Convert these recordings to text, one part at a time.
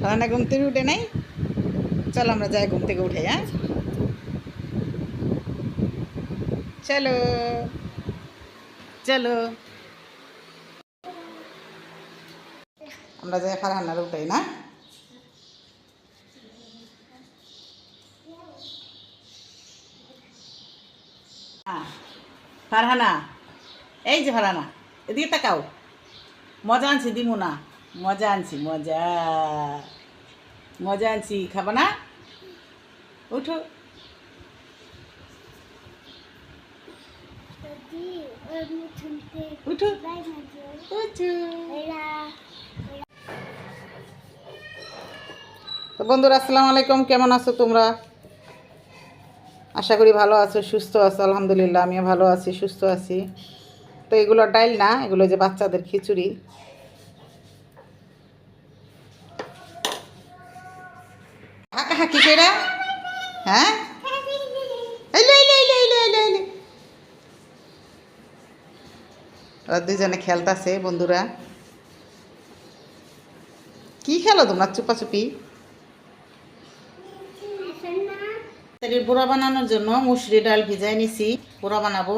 ফারহানা ঘুম থেকে উঠে নাই? চলো আমরা যাই ঘুম থেকে উঠে। হ্যাঁ চলো চলো আমরা যাই ফারহানার উঠাই না। ফারহানা, এই যে ফারহানা, এদিকে তাকাও। মজা আনছি দিমু না? মজা আনছি, মজা মজা আনছি, খাবা না? উঠো। উঠো উঠো। তো বন্ধুরা আসসালামু আলাইকুম, কেমন আছো তোমরা? আশা করি ভালো আছো, সুস্থ আছো। আলহামদুলিল্লাহ আমিও ভালো আছি, সুস্থ আছি। তো এগুলো ডাইল না, এগুলো যে বাচ্চাদের খিচুড়ি। হাঁকা হাঁকি কেরা? হ্যাঁ ওরা দুজনে খেলতেছে। বন্ধুরা কি খেলো তোমরা চুপাচুপি? বুড়া বানানোর জন্য মুসুরি ডাল ভিজাই নিছি, বুড়া বানাবো।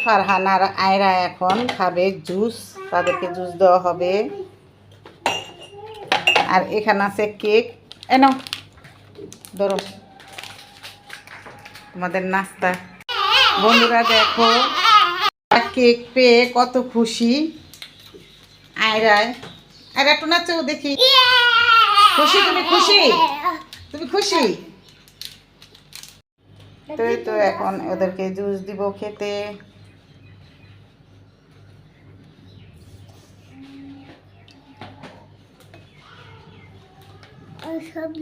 ফারহানা আর আয়রা এখন খাবে জুস, তাদেরকে জুস দেওয়া হবে। আর এখানে আছে কেক। এনো ধরো তোমাদের নাস্তা। বন্ধুরা দেখো কেক পেয়ে কত খুশি আয়রায়। আয়রা একটু নাচো দেখি। খুশি? তুমি খুশি? তুমি খুশি? তো এখন ওদেরকে জুস দিব খেতে।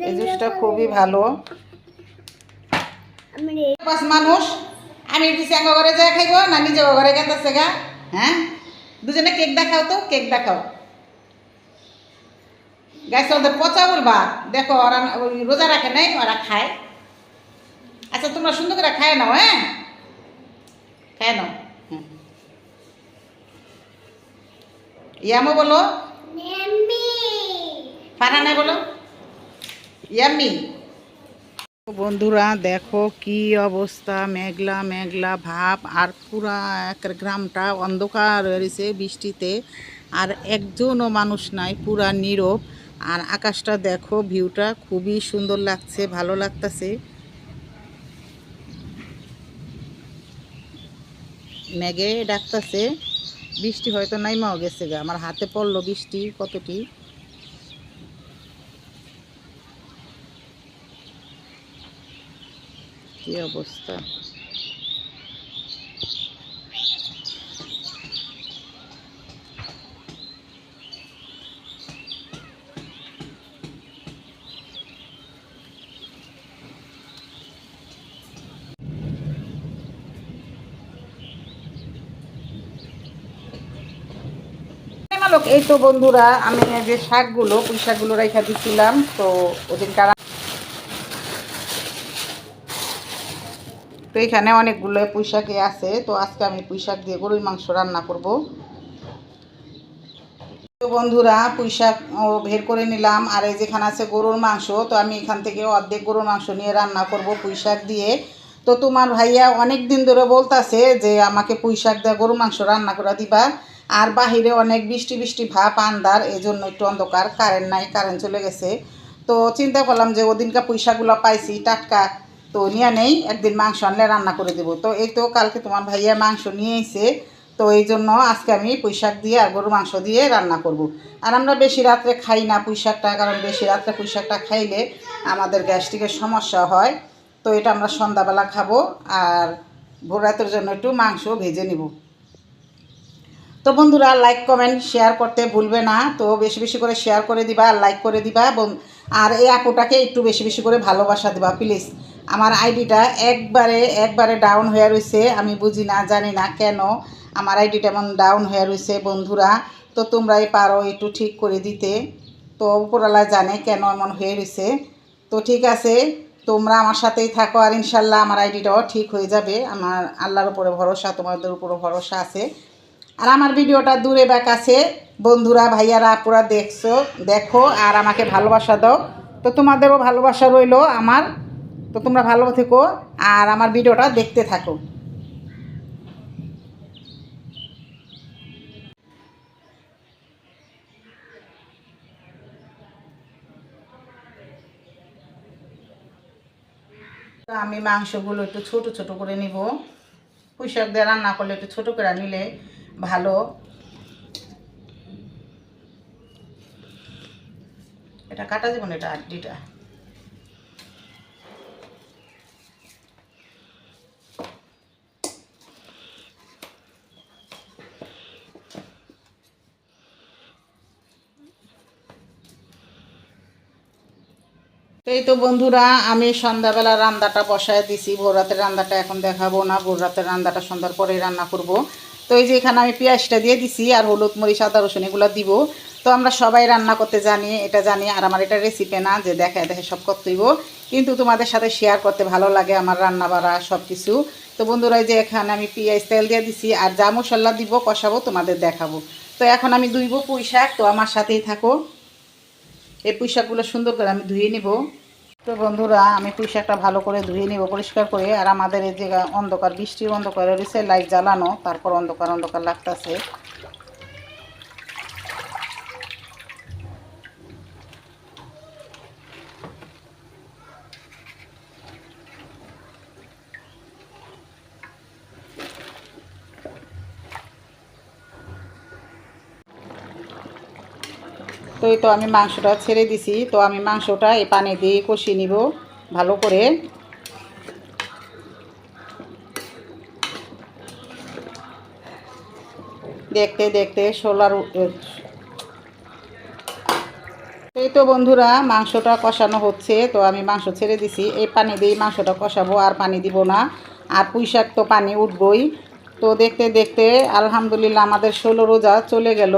এই জুসটা খুবই ভালো। পাঁচ মানুষ, আমি সাঙ্গ ঘরে যা খাইব না নিজে ঘরে গেতেছে গা? হ্যাঁ দুজনে কেক দেখাও তো, কেক দেখাও। গাছ ওদের পচা বলবা, দেখো ওরা রোজা রাখে নাই, ওরা খায়। আচ্ছা তোমরা সুন্দর করে খায় নাও। হ্যাঁ খায় নাও। ইয়ামো বলো, ফারহানা বলো ইয়াম্মি। বন্ধুরা দেখো কি অবস্থা, মেঘলা মেঘলা ভাব, আর পুরা এক গ্রামটা অন্ধকার হয়েছে বৃষ্টিতে, আর একজনও মানুষ নাই, পুরা নীরব। আর আকাশটা দেখো, ভিউটা খুবই সুন্দর লাগছে, ভালো লাগতেছে। মেঘে ডাকতেছে, বৃষ্টি হয়তো নাইমাও গেছে গা। আমার হাতে পড়লো বৃষ্টি কতটি। কি অবস্থা। এই তো বন্ধুরা আমি যে শাকগুলো, পুঁই শাকগুলো রেখা দিচ্ছিলাম, তো ওদিনকার তো এখানে অনেকগুলো পুঁই শাকই আছে। তো আজকে আমি পুঁই শাক দিয়ে গরুর মাংস রান্না করব। তো বন্ধুরা পুঁই শাক বের করে নিলাম, আর এই যেখানে আছে গরুর মাংস, তো আমি এখান থেকে অর্ধেক গরুর মাংস নিয়ে রান্না করব পুঁই শাক দিয়ে। তো তোমার ভাইয়া অনেক দিন ধরে বলতাছে যে আমাকে পুঁই শাক দিয়ে গরুর মাংস রান্না করে দিবা। আর বাহিরে অনেক বৃষ্টি বৃষ্টি ভাব, আন্ধার, এই জন্য একটু অন্ধকার, কারেন্ট নাই, কারেন্ট চলে গেছে। তো চিন্তা করলাম যে ওদিনকার পুঁই শাকগুলো পাইছি টাটকা, তো নিয়ে নেই, একদিন মাংস আনলে রান্না করে দেবো। তো এই তো কালকে তোমার ভাইয়া মাংস নিয়ে এসে, তো এই জন্য আজকে আমি পুঁই শাক দিয়ে আর গরুর মাংস দিয়ে রান্না করব। আর আমরা বেশি রাত্রে খাই না পুঁই শাকটা, কারণ বেশি রাত্রে পুঁই শাকটা খাইলে আমাদের গ্যাস্ট্রিকের সমস্যা হয়। তো এটা আমরা সন্ধ্যাবেলা খাবো, আর ভোর রাতের জন্য একটু মাংস ভেজে নিব। তো বন্ধুরা লাইক কমেন্ট শেয়ার করতে ভুলবে না, তো বেশি বেশি করে শেয়ার করে দিবা, আর লাইক করে দিবা। আর এই আপুটাকে একটু বেশি বেশি করে ভালোবাসা দিবা প্লিজ। আমার আইডিটা একবারে ডাউন হয়ে রয়েছে, আমি বুঝি না, জানি না কেন আমার আইডিটা এমন ডাউন হয়ে রয়েছে বন্ধুরা। তো তোমরাই পারো একটু ঠিক করে দিতে, তো উপরওয়ালা জানে কেন এমন হয়ে রয়েছে। তো ঠিক আছে, তোমরা আমার সাথেই থাকো, আর ইনশাল্লাহ আমার আইডিটাও ঠিক হয়ে যাবে। আমার আল্লাহর উপরে ভরসা, তোমাদের উপরে ভরসা আছে। আর আমার ভিডিওটা দূরে বা কাছে বন্ধুরা ভাইয়ারা আপুরা দেখো আর আমাকে ভালোবাসা দাও। তো তোমাদেরও ভালোবাসা রইলো আমার। তো তোমরা ভালো থেকো আর আমার ভিডিওটা দেখতে থাকো। আমি মাংসগুলো একটু ছোট ছোট করে নিব। পুঁই শাক দিয়ে রান্না করলে একটু ছোট করে নিলে ভালো। এটা কাটা যাবে না, এটা আড্ডিটা। এই তো বন্ধুরা, আমি সন্ধ্যাবেলা রান্নাটা বসায় দিছি। ভোর রাতের রান্নাটা এখন দেখাবো না, ভোর রাতের রান্নাটা সন্ধ্যার পরেই রান্না করব। তো এই যে এখানে আমি পেঁয়াজটা দিয়ে দিছি আর হলুদ মরিচ আদা রসুন এগুলো দিব। তো আমরা সবাই রান্না করতে জানি, এটা জানি। আর আমার এটা রেসিপি না যে দেখায় দেখে সব করতে হইব, কিন্তু তোমাদের সাথে শেয়ার করতে ভালো লাগে আমার রান্না বাড়া সব কিছু। তো বন্ধুরা, এই যে এখানে আমি পেঁয়াজ তেল দিয়ে দিছি আর যা মশলা দিব কষাবো তোমাদের দেখাবো। তো এখন আমি ধুইব পুঁই শাক, তো আমার সাথেই থাকো। এই পুঁই শাকগুলো সুন্দর করে আমি ধুয়ে নিব। তো বন্ধুরা, আমি পুঁই শাকটা ভালো করে ধুয়ে নিব পরিষ্কার করে। আর আমাদের এই জায়গা অন্ধকার, বৃষ্টির অন্ধকার রয়েছে, লাইট জ্বালানো, তারপর অন্ধকার অন্ধকার লাগতেছে। তো এই তো আমি মাংসটা ছেড়ে দিছি। তো আমি মাংসটা এই পানি দিয়ে কষিয়ে নিব ভালো করে। দেখতে দেখতে এই তো বন্ধুরা, মাংসটা কষানো হচ্ছে। তো আমি মাংস ছেড়ে দিছি, এই পানি দিয়ে মাংসটা কষাবো, আর পানি দিব না। আর পুঁই শাক তো পানি উঠবই। তো দেখতে দেখতে আলহামদুলিল্লাহ আমাদের 16 রোজা চলে গেল।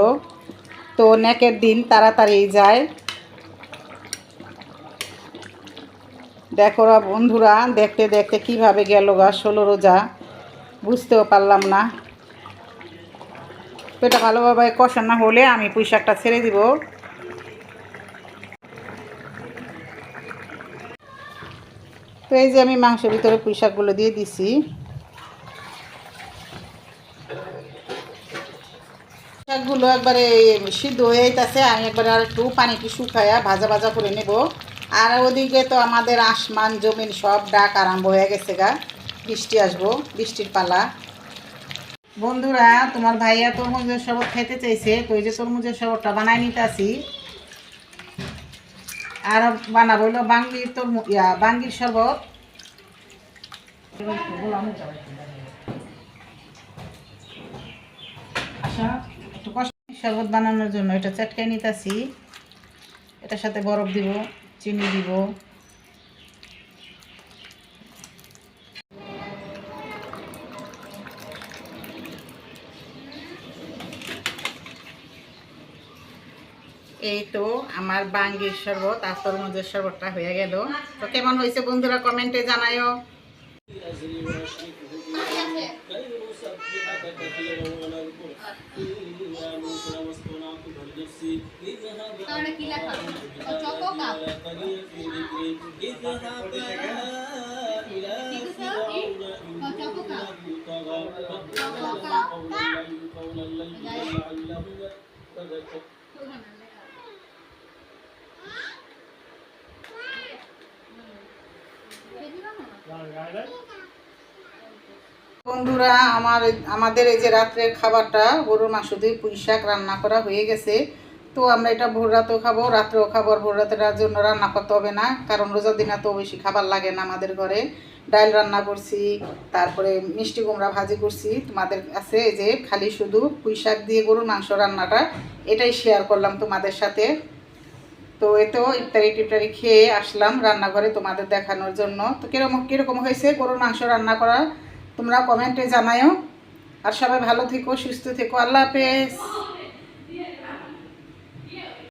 তো নেকের দিন তাড়াতাড়ি যায়। দেখো বন্ধুরা, দেখতে দেখতে কিভাবে গেল গা 16 রোজা, বুঝতেও পারলাম না। তো এটা ভালোভাবে কষানো হলে আমি পুঁই শাকটা ছেড়ে দিব। তো এই যে আমি মাংসের ভিতরে পুঁই শাকগুলো দিয়ে দিছি। শাকগুলো একবারে সিদ্ধ হয়ে যাইতেছে। আমি একবারে আর একটু পানিটি শুকায়া ভাজা ভাজা করে নেব। আর ওদিকে তো আমাদের আসমান জমিন সব ডাক আরম্ভ হয়ে গেছে গা, বৃষ্টি আসবো, বৃষ্টির পালা। বন্ধুরা, তোমার ভাইয়া তরমুজের শরবত খেতে চাইছে। তো এই যে তরমুজের শরবতটা বানায় নিতে আসি। আর বানাবো হলো বাঙ্গির শরবত। একটু শরবত বানানোর জন্য এটা চটকাই নিতেছি। এটার সাথে বরফ দিব, চিনি দিব। এই তো আমার বাঙ্গির শরবত আর তরমুজের শরবতটা হয়ে গেল। তো কেমন হয়েছে বন্ধুরা কমেন্টে জানাইও। বন্ধুরা, আমাদের এই যে রাত্রের খাবারটা গরুর মাংস দিয়ে পুঁই শাক রান্না করা হয়ে গেছে। তো আমরা এটা ভোর রাতেও খাবো, রাত্রেও খাবো। আর ভোর রাতের জন্য রান্না করতে হবে না, কারণ রোজার দিনে তো বেশি খাবার লাগে না আমাদের ঘরে। ডাল রান্না করছি, তারপরে মিষ্টি কুমড়া ভাজি করছি। তোমাদের কাছে এই যে খালি শুধু পুঁই শাক দিয়ে গরুর মাংস রান্নাটা এটাই শেয়ার করলাম তোমাদের সাথে। তো এই তো ইফতারি খেয়ে আসলাম রান্নাঘরে তোমাদের দেখানোর জন্য। তো কীরকম হয়েছে গরুর মাংস রান্না করা তোমরা কমেন্টে জানাও। আর সবাই ভালো থেকো, সুস্থ থেকো। আল্লাহ হাফেজ।